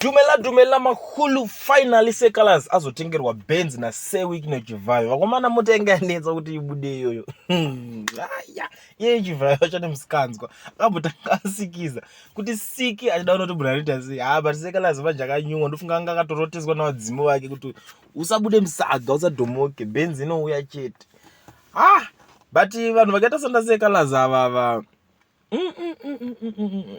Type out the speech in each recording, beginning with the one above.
Dumela mahulu finally Seh Calaz Azotengerwa Benz na Seh neVanhu. Vakomana mota inganetsa kuti ibude iyoyo. Aya, iye chivhayo chane musikanzwa. Akambotanga asikiza kuti siki achida kunotobhuda rita sei. But Seh Calaz manje akanyungwa ndofunga anga akatoroteswa navadzimu vake kuti usabude musaga usadhomoke Benz inouya chete. But vanhu vakaita sanda Seh Calaz ava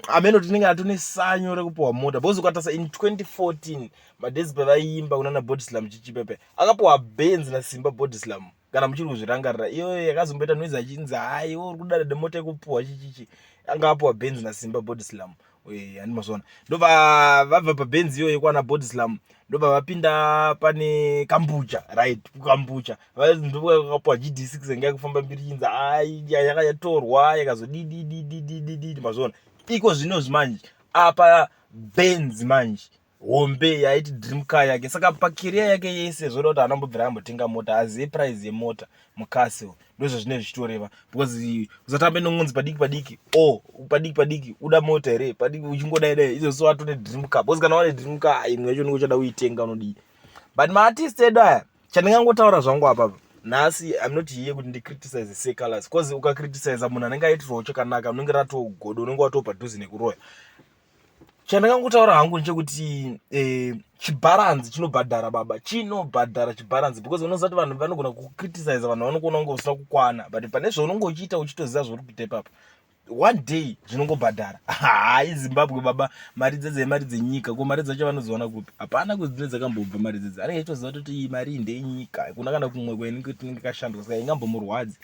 ameno tinenge atone sanyo rekupuwa mota because ukatasa in 2014 madezi pavaimba kunana body slam chichipepe akapuwa Benz na Simba body slam kana muchiri kuzvirangarira iyo yakazomboita noise achinzi hai uri kudada mota yekupuwa chichichi anga apuwa Benz na Simba body slam andimazona ndobva vabva paBenz iyoyo kwana body slam ndobva vapinda pane kambucha right kukambucha ndovakapuwa GD6 yanga yakufamba mbiri chinzi ai yakatorwa yakazodidididididi mazona iko zvino manje apa Benz manje hombe yaiti dream car yake saka pacareer yake yese zvoda kuti anambobvira ambotenga mota aziye price yemota mukasi ndozvo zvine zvichitoreva because usatambe nongonzi padiki padiki uda mota here padiki uchingodaidai izvo so atone dream car because kana wane dream car imwe yacho unenge uchada kuitenga unodii but maartist edu aya chandingangotaura zvangu apapa nhasi I'm not here kuti ndicriticize Seh Calaz because ukacriticize munhu anenge aitirwawo chakanaka unenge ratogodo unenge watopadhuze nekuroya chandingangotaura hangu ndechekuti chibaranzi chinobhadhara baba chinobhadhara chibaranzi because unozati vanhu vanogona kucriticize vanhu vanokuona kunge usina kukwana but pane zvaunenge uchiita uchitoziva zvauri kuita ipapa one day zvinongobhadhara hai Zimbabwe baba mari dzenyika ko mari dzacho vanozoona kupi hapana kuzine dzakambobva mari dzedzi anenge achitoziva kuti mari ndeyenyika kuna kana kumwe kwainenge tinenge kashandwa saka ingambomurwadzi